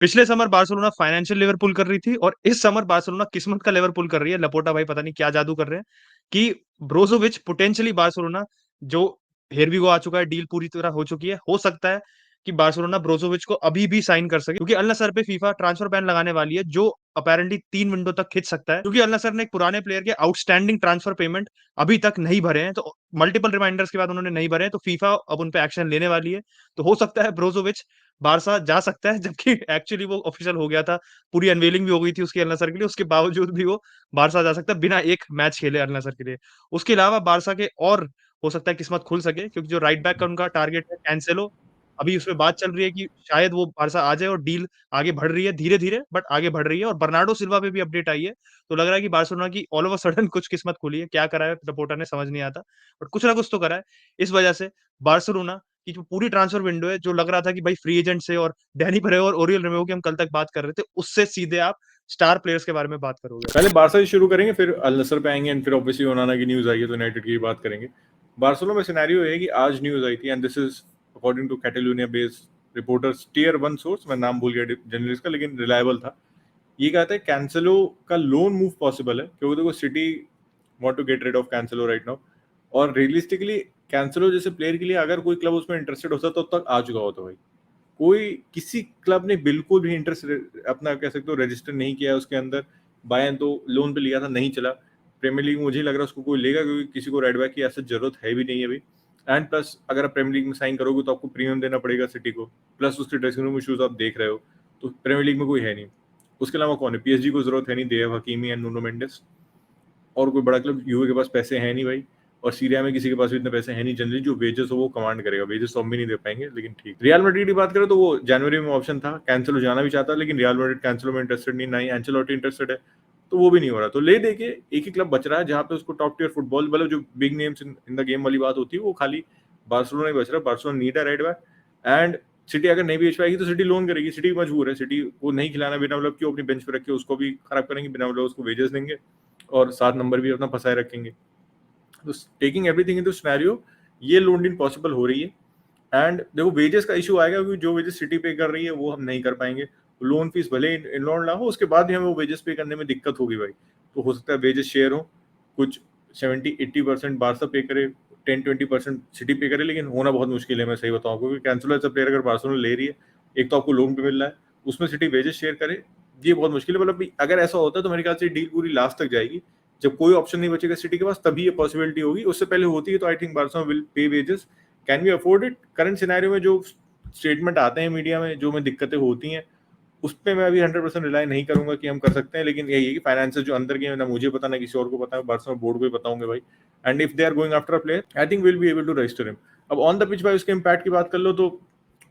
पिछले summer Barcelona financial लेवर पुल कर रही थी और इस समर बार्सिलोना किस्मत का लेवर पुल कर रही है। लपोटा भाई पता नहीं क्या जादू कर रहे हैं कि ब्रोजोविच पोटेंशियली बार्सिलोना जो हियर वी गो आ चुका है, डील पूरी तरह हो चुकी है। हो सकता है कि बार्सिलोना ब्रोजोविच को अभी भी साइन कर सके क्योंकि अल नसर पे फीफा ट्रांसफर बैन लगाने वाली है जो अपेरेंटली 3 विंडो तक खिंच सकता है क्योंकि अल नसर ने एक पुराने प्लेयर के आउटस्टैंडिंग ट्रांसफर पेमेंट अभी तक नहीं भरे हैं। तो मल्टीपल रिमाइंडर्स के बाद उन्होंने नहीं भरे हैं, तो फीफा अब उन पे एक्शन लेने वाली है। तो हो सकता है ब्रोजोविच बारसा जा सकता है, जबकि एक्चुअली वो ऑफिशियल हो गया था। पूरी अनवेलिंग भी हो गई थी उसकी अल नसर के लिए, उसके बावजूद भी वो बारसा जा सकता है बिना एक मैच खेले अल नसर के लिए। उसके अलावा बारसा के और हो सकता है किस्मत खुल सके क्योंकि जो राइट बैक का उनका टारगेट है कैंसेलो, अभी उसमें बात चल रही है कि शायद वो बारसा आ जाए और डील आगे बढ़ रही है धीरे-धीरे, बट आगे बढ़ रही है। और बर्नार्डो सिल्वा पे भी अपडेट आई है, तो लग रहा है कि बार्सिलोना की ऑल ऑफ अ सडन कुछ किस्मत खुली है। क्या करा है सपोर्टर ने समझ नहीं आता, बट कुछ ना कुछ तो करा है। इस वजह से बार्सिलोना की जो पूरी ट्रांसफर विंडो है, जो लग रहा था कि भाई फ्री एजेंट से और डैनी परेव और ओरियल रोमेरो की हम कल तक बात कर रहे थे, उससे सीधे आप स्टार प्लेयर्स के बारे में बात करोगे। पहले बारसा से शुरू करेंगे, फिर अल नसर पे आएंगे एंड फिर ऑब्वियसली ओनाना की न्यूज आई है तो यूनाइटेड की बात करेंगे। बार्सिलोना में सिनेरियो है कि आज न्यूज आई थी and this is according to Catalonia based reporters, tier 1 source, मैं नाम भूल गया जर्नलिस्ट का लेकिन रिलायबल था। ये कहते हैं कैंसेलो का लोन मूव पॉसिबल है क्योंकि देखो City want to get rid of Cancelo right now, और रियलिस्टिकली कैंसेलो जैसे प्लेयर के लिए अगर कोई क्लब उसमें इंटरेस्टेड होता तो तक आ चुका होता भाई। कोई किसी क्लब ने बिल्कुल भी इंटरेस्ट अपना कह सकते हो रजिस्टर नहीं किया है उसके अंदर। बायन तो लोन पे लिया था, नहीं चला। प्रीमियर लीग में मुझे लग रहा है उसको कोई लेगा क्योंकि किसी को राइट बैक की ऐसा जरूरत है भी नहीं अभी। एंड प्लस अगर आप प्रीमियर लीग में साइन करोगे तो आपको प्रीमियम देना पड़ेगा सिटी को, प्लस उसके ड्रेसिंग रूम इशूज आप देख रहे हो, तो प्रीमियर लीग में कोई है नहीं। उसके अलावा कौन है, पीएसजी को जरूरत है नहीं, दे हैव हकीमी एंड नुनो मेंडेस। और कोई बड़ा क्लब यूए के पास पैसे हैं नहीं भाई, और सीरिया में किसी के पास भी इतने पैसे हैं नहीं जनरली जो वेजेस हो वो कमांड करेगा। वेजेस तो हम भी नहीं दे पाएंगे, लेकिन ठीक। रियल मैड्रिड की बात करें तो वो जनवरी में ऑप्शन था, कैंसिलो जाना भी चाहता लेकिन रियल मैड्रिड कैंसिलो में इंटरेस्टेड नहीं, ना ही एंचेलोटी इंटरेस्टेड है, तो वो भी नहीं हो रहा। तो ले दे के एक ही क्लब बच रहा है जहाँ पे उसको टॉप टियर फुटबॉल मतलब जो big names in the game वाली बात होती है वो खाली बार्सिलोना ही बच रहा है। बार्सिलोना नीड है राइट बैक, एंड सिटी अगर नहीं बेच पाएगी तो सिटी लोन करेगी। सिटी मजबूर है, सिटी को नहीं खिलाना बिना मतलब क्यों अपनी बेंच पे रखे उसको भी खराब करेंगे, बिना मतलब उसको वेजेस देंगे और 7 नंबर भी अपना फंसाए रखेंगे। तो टेकिंग एवरीथिंग इनटू सिनेरियो, ये लोन डील पॉसिबल हो रही है। एंड देखो वेजेस का इशू आएगा क्योंकि जो वेजेस सिटी पे कर रही है वो हम नहीं कर पाएंगे। लोन फीस भले इन लोन ना हो, उसके बाद भी हमें वो वेजेस पे करने में दिक्कत होगी भाई। तो हो सकता है वेजेस शेयर हो, कुछ 70-80% बारसा पे करे, 10-20% सिटी पे करे, लेकिन होना बहुत मुश्किल है मैं सही बताऊं, क्योंकि कैंसिलो एज अ प्लेयर अगर बार्सिलोना ले रही है, एक तो आपको लोन पे मिल रहा है, उसमें सिटी वेजेस शेयर करे, ये बहुत मुश्किल है। मतलब अगर ऐसा होता है तो मेरे ख्याल से डील पूरी लास्ट तक जाएगी। जब कोई ऑप्शन नहीं बचेगा सिटी के पास तभी ये पॉसिबिलिटी होगी, उससे पहले होती है तो I think Barcelona will pay wages. Can we afford it current scenario में? जो स्टेटमेंट आते हैं मीडिया में, जो में दिक्कतें होती हैं, उस पर मैं अभी 100% रिलाई नहीं करूंगा कि हम कर सकते हैं। लेकिन यही है कि फाइनेंसेस जो अंदर के ना मुझे पता ना किसी और को पता है, बार्सिलोना बोर्ड को ही बताऊंगे भाई। And if they are going after a player I think will be able to register him. अब ऑन द पिच भाई उसके इम्पैक्ट की बात कर लो तो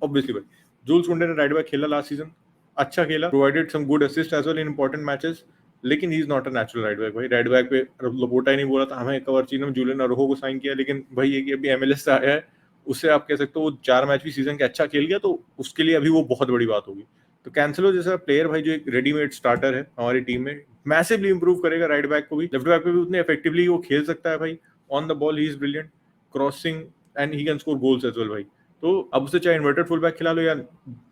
ऑब्वियसली भाई जूल्स कुंडे ने राइट बैक खेला लास्ट सीजन, अच्छा खेला, provided some good assist as well in important matches, लेकिन he is not a natural right back भाई। राइट बैक पे लपोटा ही नहीं बोला था हमें कवर चीन में जूलियन अरोहो को साइन किया, लेकिन भाई ये कि अभी एमएलएस से आया है, उससे आप कह सकते हो वो 4 मैच भी सीजन के अच्छा खेल गया, तो उसके लिए अभी वो बहुत बड़ी बात होगी। तो कैंसेलो जैसा प्लेयर भाई जो एक रेडीमेड स्टार्टर है हमारी टीम में, मैसिवली इंप्रूव करेगा राइट बैक को भी, लेफ्ट बैक पे भी उतने इफेक्टिवली वो खेल सकता है भाई। On the ball he is brilliant, crossing and he can score goals as well भाई। तो अब उसे चाहे इन्वर्टेड फुल बैक खिला लो या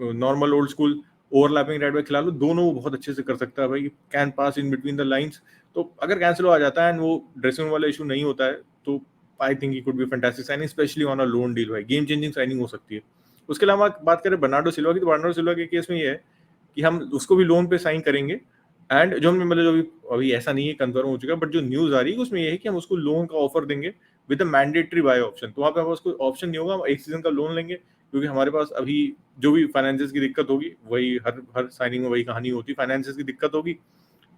normal old school overlapping right back खिला लो, दोनों वो बहुत अच्छे से कर सकता है भाई। Can pass in between the lines. तो अगर कैंसिलो आ जाता है एंड वो ड्रेसिंग रूम वाला इशू नहीं होता है तो I think he could be fantastic signing, specially on a loan deal भाई, गेम चेंजिंग साइनिंग हो सकती है। उसके अलावा बात करें बर्नार्डो सिल्वा की, तो बर्नार्डो सिल्वा के केस में ये है कि हम उसको भी लोन पे साइन करेंगे। एंड जो हमने मतलब जो अभी ऐसा नहीं है कंफर्म हो चुका, बट जो न्यूज आ रही है उसमें ये है कि हम उसको लोन का ऑफर देंगे विद मैंडेटरी बाय ऑप्शन। तो वहाँ पे हमारे पास कोई ऑप्शन नहीं होगा, हम एक सीजन का लोन लेंगे, क्योंकि हमारे पास अभी जो भी फाइनेंसिस की दिक्कत होगी वही हर हर साइनिंग में वही कहानी होती है, फाइनेंसिस की दिक्कत होगी।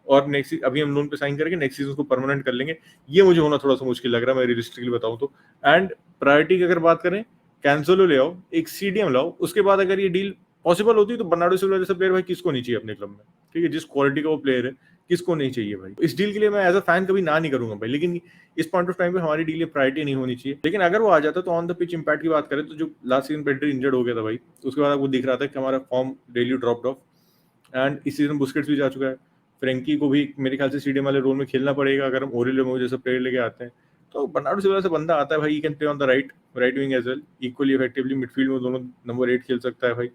और नेक्स्ट अभी हम लोन पे साइन करेंगे, नेक्स्ट सीजन उसको परमानेंट कर लेंगे। ये मुझे होना थोड़ा सा मुश्किल लग रहा है, मैं रियलिस्टिकली बताऊं तो। एंड प्रायोरिटी की अगर बात करें, कैंसलो ले आओ, एक सीडीएम लाओ, उसके बाद अगर ये डील पॉसिबल होती है तो बर्नार्डो सिल्वा जैसा प्लेयर भाई किसको नहीं चाहिए अपने क्लब में, ठीक है, जिस क्वालिटी का वो प्लेयर है किसको नहीं चाहिए भाई। इस डील के लिए मैं एज अ फैन कभी ना नहीं करूंगा भाई, लेकिन इस पॉइंट ऑफ टाइम पे हमारी डील प्रायोरिटी नहीं होनी चाहिए। लेकिन अगर वो आ जाता तो ऑन द पिच इंपैक्ट की बात करें तो जो लास्ट सीजन पेड्री इंजर्ड हो गया था भाई, तो उसके बाद आपको दिख रहा था कि हमारा form daily drop of. And इस सीजन बुस्केट्स भी जा चुका है, फ्रेंकी को भी मेरे ख्याल से सीडीएम वाले रोल में खेलना पड़ेगा अगर हम ओरियल रेमो जैसा प्लेयर लेके आते हैं। तो बर्नार्डो सिल्वा से बंदा आता है भाई, he can play on the right wing as well, equally effectively midfield में दोनों नंबर 8 खेल सकता है भाई।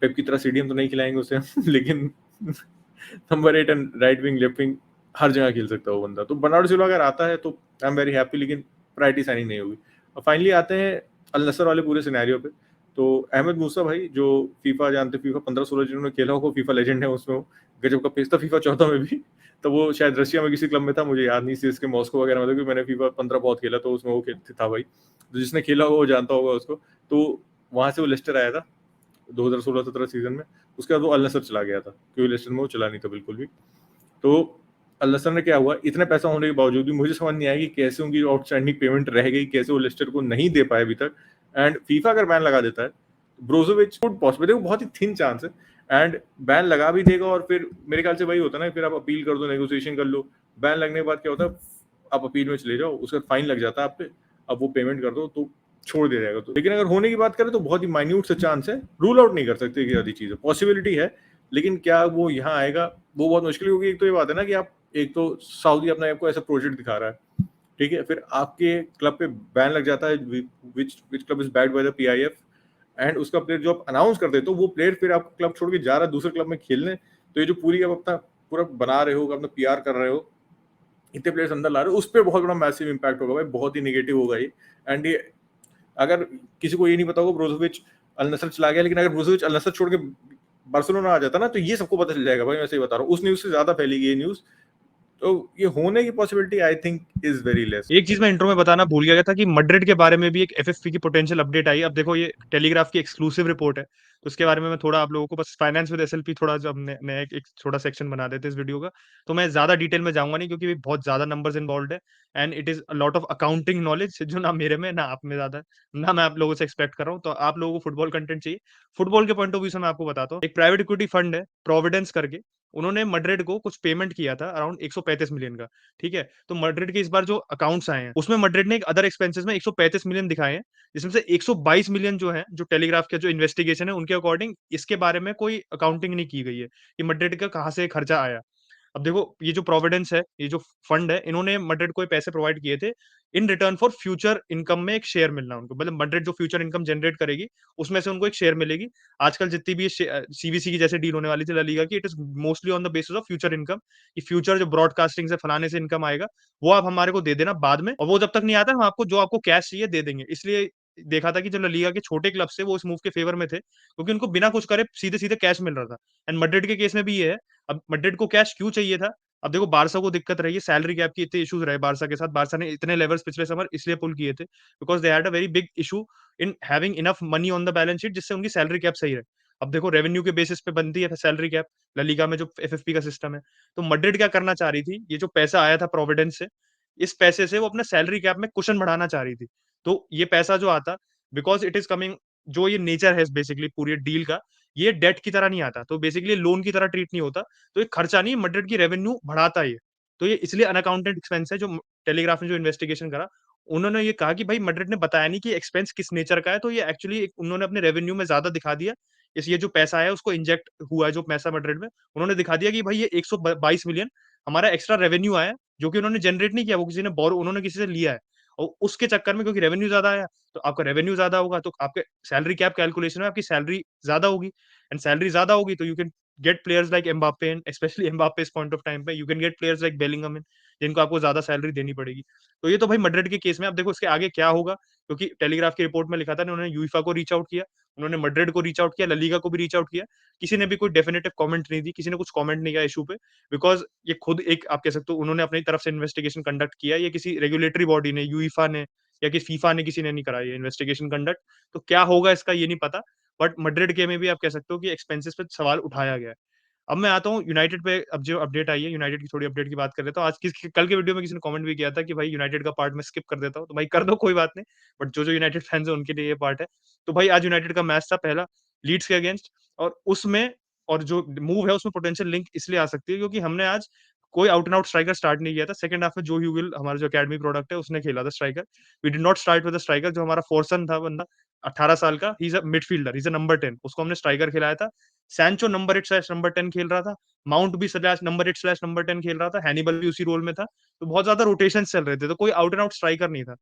पेप की तरह सीडीएम तो नहीं खिलाएंगे उसे लेकिन number 8 and right wing left wing हर जगह खेल सकता है वो बंदा। तो बर्नार्डो सिल्वा अगर आता है तो आई एम वेरी हैप्पी, लेकिन प्रायोरिटी साइनिंग नहीं होगी। और फाइनली आते हैं अल नसर वाले पूरे सिनेरियो पे। तो अहमद मूसा भाई जो फीफा जानते, फीफा 15-16 जिन्होंने खेला हो, फीफा लेजेंड है, उसमें वो गजब का पेस था फीफा 14 में भी। तो वो शायद रशिया में किसी क्लब में था, मुझे याद नहीं, सीएसके मॉस्को वगैरह में था, क्योंकि मैंने फीफा 15 बहुत खेला, तो उसमें वो था भाई। तो जिसने खेला होगा वो जानता होगा उसको। तो वहां से वो लेस्टर आया था 2016-17 सीजन में। उसके बाद वो अल नसर चला गया था, क्योंकि लेस्टर में वो चला नहीं था बिल्कुल भी। तो अल नसर ने क्या हुआ, इतने पैसा होने के बावजूद भी मुझे समझ नहीं आया कि कैसे उनकी आउटस्टैंडिंग पेमेंट रह गई, कैसे वो लेस्टर को नहीं दे पाए अभी तक। एंड फीफा अगर बैन लगा देता है, ब्रोजोविच गुड पॉसिबल, देखो बहुत ही थिन चांस है, एंड बैन लगा भी देगा, और फिर मेरे ख्याल से वही होता है ना, फिर आप अपील कर दो, नेगोशिएशन कर लो। बैन लगने के बाद क्या होता है, आप अपील में चले जाओ, उसका फाइन लग जाता है आप पे, अब वो पेमेंट कर दो तो छोड़ दिया जाएगा। तो लेकिन अगर होने की बात करें तो बहुत ही माइन्यूट से चांस है, रूल आउट नहीं कर सकते कि आधी चीज है, पॉसिबिलिटी है, लेकिन क्या वो यहाँ आएगा वो बहुत मुश्किल होगी। एक तो ये बात है ना कि आप, एक तो सऊदी अपने आप को ऐसा प्रोजेक्ट दिखा रहा है, ठीक है, फिर आपके क्लब पे बैन लग जाता है, which club is bad by the PIF, and उसका प्लेयर जो आप अनाउंस कर देते हो, वो प्लेयर फिर आपको क्लब छोड़ के जा रहा है दूसरे क्लब में खेलने। तो ये जो पूरी आप अपना पूरा बना रहे हो, अपना पीआर कर रहे हो, इतने प्लेयर्स अंदर ला रहे हो, उस पर बहुत बड़ा मैसिव इंपैक्ट होगा भाई, बहुत ही निगेटिव होगा ये। एंड ये अगर किसी को ये नहीं पता होगा, ब्रोजोविच अल नसर चला गया, लेकिन अगर ब्रोजोविच अल नसर छोड़ के बार्सिलोना आ जाता ना, तो ये सबको पता चल जाएगा भाई, मैं सही बता रहा हूँ, उस न्यूज से ज्यादा फैलेगी ये न्यूज। तो ये होने की possibility I think is very less. एक चीज मैं इंट्रो में बताना भूल गया था कि मैड्रिड के बारे में भी एक एफएफपी की पोटेंशियल अपडेट आई। अब देखो ये टेलीग्राफ की एक्सक्लूसिव रिपोर्ट है, तो उसके बारे में मैं थोड़ा आप लोगों को, बस फाइनेंस विद एसएलपी थोड़ा, जब नया एक छोटा सेक्शन बना देते हैं इस वीडियो का, तो मैं ज्यादा डिटेल में जाऊंगा नहीं, क्योंकि बहुत ज्यादा नंबर्स इन्वॉल्व है, and it is a lot of accounting knowledge, जो ना मेरे में ना आप में ज्यादा है, ना मैं आप लोगों से एक्सपेक्ट कर रहा हूँ। तो आप लोगों को फुटबॉल कंटेंट चाहिए, फुटबॉल के पॉइंट ऑफ व्यू से मैं आपको बताता हूँ। एक प्राइवेट इक्विटी फंड है प्रोविडेंस करके, उन्होंने मैड्रिड को कुछ पेमेंट किया था अराउंड 135 मिलियन का, ठीक है। तो मैड्रिड के इस बार जो अकाउंट्स आए हैं, उसमें मैड्रिड ने एक अदर एक्सपेंसेस में 135 मिलियन दिखाए हैं, जिसमें से 122 मिलियन जो है, जो टेलीग्राफ का जो इन्वेस्टिगेशन है उनके अकॉर्डिंग, इसके बारे में कोई अकाउंटिंग नहीं की गई है कि मैड्रिड का कहाँ से खर्चा आया। अब देखो ये जो प्रोविडेंस है, ये जो फंड है, इन्होंने मैड्रिड को ये पैसे प्रोवाइड किए थे in return for future income में एक शेयर मिलना उनको, मतलब मैड्रिड जो फ्यूचर इनकम जनरेट करेगी उसमें से उनको एक शेयर मिलेगी। आजकल जितनी भी सीवीसी की जैसे डील होने वाली थी ला लीगा की, it is mostly on the basis of future income, कि फ्यूचर जो ब्रॉडकास्टिंग से फलाने से इनकम आएगा, वो आप हमारे को दे देना बाद में, और वो जब तक नहीं आता हम आपको जो आपको कैश चाहिए दे देंगे। इसलिए देखा था कि जो ला लीगा के छोटे क्लब से वो इस मूव के फेवर में थे, क्योंकि उनको बिना कुछ करे सीधे सीधे कैश मिल रहा था। एंड मैड्रिड के केस में भी ये है। अब मैड्रिड को कैश क्यों चाहिए था? अब देखो बारसा को दिक्कत रही है, सैलरी कैप की इतने इश्यूज रहे बारसा के साथ, बारसा ने इतने लेवल्स पिछले समर इसलिए पुल किए थे because they had a very big issue in having enough money on the balance sheet, जिससे उनकी सैलरी कैप सही रहे। अब देखो रेवेन्यू के बेसिस पे बनती है सैलरी कैप ला लीगा में, जो एफएफपी का सिस्टम है। तो मैड्रिड क्या करना चाह रही थी, ये जो पैसा आया था प्रोविडेंस से, इस पैसे से वो अपने सैलरी कैप में कुशन बढ़ाना चाह रही थी। तो ये पैसा जो आता, बिकॉज इट इज कमिंग, जो ये नेचर है बेसिकली पूरी डील का, ये डेट की तरह नहीं आता, तो बेसिकली लोन की तरह ट्रीट नहीं होता। तो ये खर्चा नहीं, मैड्रिड की रेवेन्यू बढ़ाता है ये। तो ये इसलिए अनअकाउंटेड एक्सपेंस है। जो टेलीग्राफ ने जो इन्वेस्टिगेशन करा, उन्होंने ये कहा कि भाई मैड्रिड ने बताया नहीं कि एक्सपेंस किस नेचर का है, तो ये एक्चुअली उन्होंने अपने रेवेन्यू में ज्यादा दिखा दिया। इस ये जो पैसा है उसको इंजेक्ट हुआ है, जो पैसा मैड्रिड में, उन्होंने दिखा दिया कि भाई ये 122 मिलियन हमारा एक्स्ट्रा रेवेन्यू आया, जो कि उन्होंने जनरेट नहीं किया, वो किसी ने बोरो, उन्होंने किसी से लिया है। और उसके चक्कर में क्योंकि रेवेन्यू ज्यादा आया, तो आपका रेवेन्यू ज्यादा होगा, तो आपके सैलरी कैप कैलकुलेशन में आपकी सैलरी ज्यादा होगी, एंड सैलरी ज्यादा होगी तो you can get players like Mbappe, and specially Mbappe इस पॉइंट ऑफ टाइम पे you can get players like Bellingham in, जिनको आपको ज्यादा सैलरी देनी पड़ेगी। तो ये तो भाई मैड्रिड के केस में। अब देखो इसके आगे क्या होगा, क्योंकि टेलीग्राफ की रिपोर्ट में लिखा था उन्होंने यूईफा को रीच आउट किया, उन्होंने मैड्रिड को रीच आउट किया, ला लीगा को भी रीच आउट किया, किसी ने भी कोई डेफिनेटिव कमेंट नहीं दी, किसी ने कुछ कमेंट नहीं किया इशू पे, बिकॉज ये खुद एक आप कह सकते हो उन्होंने अपनी तरफ से इन्वेस्टिगेशन कंडक्ट किया, ये किसी रेगुलेटरी बॉडी ने, यूईफा ने या कि फीफा ने, किसी ने नहीं कराई इन्वेस्टिगेशन कंडक्ट। तो क्या होगा इसका ये नहीं पता, बट मैड्रिड के में भी आप कह सकते हो कि एक्सपेंसेस पे सवाल उठाया गया है। अब मैं आता हूँ यूनाइटेड पे, अब जो अपडेट आई है यूनाइटेड की, थोड़ी अपडेट की बात कर लेता हूँ। आज कल के वीडियो में किसी ने कमेंट भी किया था कि भाई यूनाइटेड का पार्ट मैं स्किप कर देता हूँ, तो भाई कर दो कोई बात नहीं, बट जो जो यूनाइटेड फैंस है उनके लिए ये पार्ट है। तो भाई आज यूनाइटेड का मैच था पहला लीड्स के अगेंस्ट, और उसमें, और जो मूव है उसमें पोटेंशियल लिंक इसलिए आ सकती है क्योंकि हमने आज कोई out and out striker start नहीं किया था। सेकंड हाफ में जो ह्यूगिल हमारा जो अकेडमी प्रोडक्ट है उसने खेला था striker. We did not start with the striker, जो हमारा फोर्सन था बंदा 18 साल का, he is a midfielder, he is a number 10, उसको हमने स्ट्राइकर खिलाया था। सैंचो नंबर 8 स्लैश नंबर 10 खेल रहा था, माउंट भी स्लैश नंबर 8 स्लैश नंबर 10 खेल रहा था, हैनिबल भी उसी रोल में था। तो बहुत ज्यादा रोटेशन चल रहे थे, तो कोई आउट एंड आउट स्ट्राइकर नहीं था।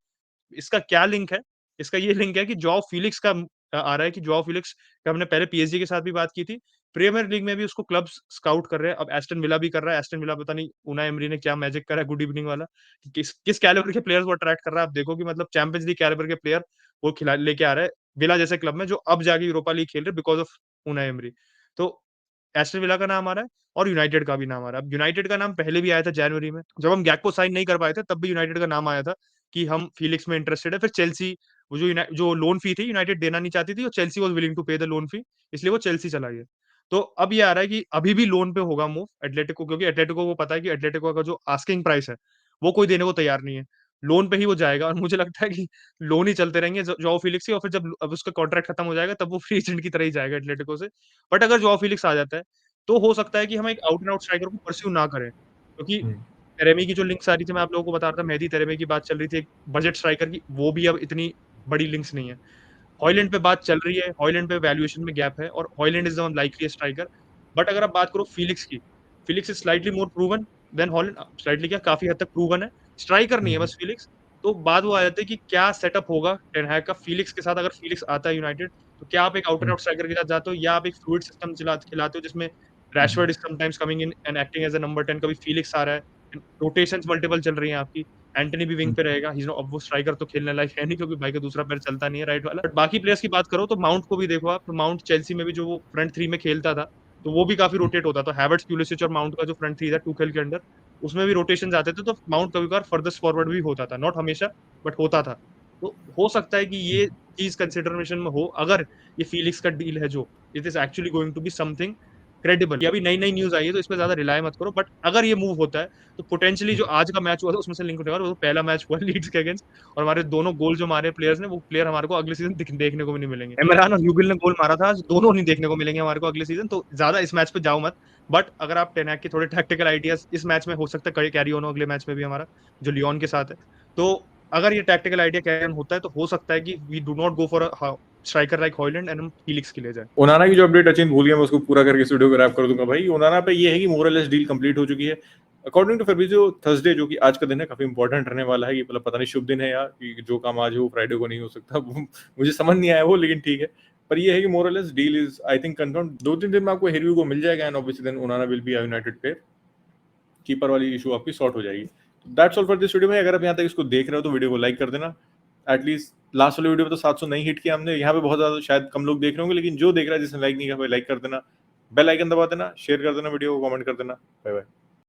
इसका क्या लिंक है? इसका ये लिंक है कि जॉ फिलिक्स का आ रहा है कि जोआओ फेलिक्स का हमने पहले पीएसजी के साथ भी बात की थी, प्रीमियर लीग में भी उसको क्लब्स स्काउट कर रहे हैं, अब एस्टन विला भी कर रहा है, एस्टन विला पता नहीं उनाई एमरी ने क्या मैजिक करा है गुड इवनिंग वाला, कि किस कैलिबर के प्लेयर्स वो अट्रैक्ट कर रहा है, आप देखो कि मतलब चैंपियंस लीग कैलिबर के प्लेयर वो खिला लेके आ रहा है, विला जैसे क्लब में जो अब जाके यूरोपा लीग खेल रहे हैं बिकॉज़ ऑफ उनाई एमरी। तो एस्टन विला का नाम आ रहा है और यूनाइटेड का भी नाम आ रहा है। अब यूनाइटेड का नाम पहले भी आया था जनवरी में, जब हम गैक्पो साइन नहीं कर पाए थे तब भी यूनाइटेड का नाम आया था कि हम फेलिक्स में इंटरेस्टेड है। फिर चेल्सी वो जो लोन फी थी यूनाइटेड देना नहीं चाहती थी और चेल्सी वाज़ विलिंग टू पे द लोन फी, इसलिए वो चेल्सी चला गया। तो अब ये आ रहा है कि अभी भी लोन पे होगा मूव एटलेटिको, क्योंकि एटलेटिको को पता है कि एटलेटिको का जो आस्किंग प्राइस है, वो कोई देने को तैयार नहीं है। लोन पे ही वो जाएगा और मुझे लगता है कि लोन ही चलते रहेंगे जोआओ फेलिक्स के, और फिर जब अब उसका कॉन्ट्रैक्ट खत्म हो जाएगा तब वो फ्री एजेंट की तरह ही जाएगा एटलेटिको से। बट अगर जोआओ फेलिक्स आ जाता है, तो हो सकता है कि हम एक आउट एंड आउट स्ट्राइकर को परस्यू ना करें। क्योंकि हुँ, तेरेमी की जो लिंक्स आ रही थी, मैं आप लोगों को बता रहा था, मेहदी तेरेमी की बात चल रही थी एक बजट स्ट्राइकर की, वो भी अब इतनी बड़ी लिंक्स नहीं है। हॉयलैंड पे बात चल रही है, हॉयलैंड पे वैल्यूएशन में गैप है और Hojlund is the likeliest striker. But अगर आप बात करो फेलिक्स की, Felix is slightly more proven than Hojlund, slightly क्या काफ़ी हद तक प्रूवन है। स्ट्राइकर नहीं हुँ, है हुँ, बस फेलिक्स। तो बात वो आ जाती है कि क्या सेटअप होगा टेन हैग का फेलिक्स के साथ, अगर फेलिक्स आता है यूनाइटेड, तो क्या आप एक out and hmm, out striker के साथ जाते हो या आप एक फ्लूइड सिस्टम खिलाते हो जिसमें हुँ, हुँ, Rashford is sometimes coming in and acting as a number 10, कभी फेलिक्स आ रहा है, रोटेशंस मल्टीपल चल रही हैं आपकी। एंटोनी भी विंग हुँ, पे रहेगा, ही इज़ नो, अब वो स्ट्राइकर तो खेलने लायक है नहीं क्योंकि भाई का दूसरा पैर चलता नहीं है राइट वाला। बट बाकी प्लेयर्स की बात करो तो माउंट को भी देखो आप, तो माउंट चेल्सी में भी जो वो फ्रंट थ्री में खेलता था, तो वो भी काफ़ी हुँ, रोटेट होता था। हैवर्ट्ज, पुलिसिच और माउंट का जो फ्रंट थ्री था टुखेल के अंडर, उसमें भी रोटेशंस आते थे, तो माउंट कभी-कभार फर्देस्ट फॉरवर्ड भी होता था, नॉट हमेशा बट होता था। तो हो सकता है कि हुँ। ये चीज़ कंसिडरेशन में हो, अगर ये फीलिक्स का डील है जो, it is actually going to be something credible. ये अभी नई-नई न्यूज़ आई है तो इस पे ज़्यादा रिलाय मत करो, बट अगर ये मूव होता है, तो पोटेंशियली जो आज का मैच हुआ था उसमें से लिंक उठेगा, और वो पहला मैच हुआ लीड्स के अगेंस्ट, और हमारे दोनों गोल जो मारे प्लेयर्स ने, वो प्लेयर हमारे को अगले सीज़न देखने को भी नहीं मिलेंगे। इमरान और ह्यूगिल ने गोल मारा था आज, दोनों नहीं देखने को मिलेंगे हमारे को अगले सीज़न, तो ज़्यादा इस मैच पे जाओ मत। बट अगर आप टेन हैग के थोड़े टैक्टिकल आइडियाज़ इस मैच में हो सकता है कैरी ऑन हो अगले मैच में भी हमारा, जो लियोन के साथ है। तो अगर ये टैक्टिकल आइडिया कैरी ऑन होता है, तो हो सकता है कि we do not go for a striker like Hojlund and हम फीलिक्स के लिए जाएँ। ओनाना की जो अपडेट अचिन भूल गया, मैं उसको पूरा करके इस वीडियो को रैप कर दूंगा भाई। ओनाना पे ये है कि मोर और लेस डील कंप्लीट हो चुकी है अकॉर्डिंग टू फैब्रिज़ियो। थर्सडे जो कि आज का दिन है काफी इंपॉर्टेंट रहने वाला है, ये मतलब पता नहीं शुभ दिन है यार कि जो काम आज है वो फ्राइडे को नहीं हो सकता। मुझे समझ नहीं आया वो, लेकिन ठीक है। पर ये है कि मोर और less deal is I think confirm. 2-3 दिन में आपको हेरवी को मिल जाएगा and obviously then Onana will be a United player. Keeper वाली इशू आपकी सॉर्ट हो जाएगी। That's all for this video में। अगर आप यहाँ तक इसको देख रहे हो तो वीडियो को लाइक कर देना। एटलीस्ट लास्ट वाले वीडियो में तो 700 नहीं हिट किया हमने, यहाँ पे बहुत ज्यादा शायद कम लोग देख रहे होंगे, लेकिन जो देख रहा है जिसने लाइक नहीं किया भाई लाइक कर देना, बेल आइकन दबा देना, शेयर कर देना वीडियो को, कमेंट कर देना। Bye bye.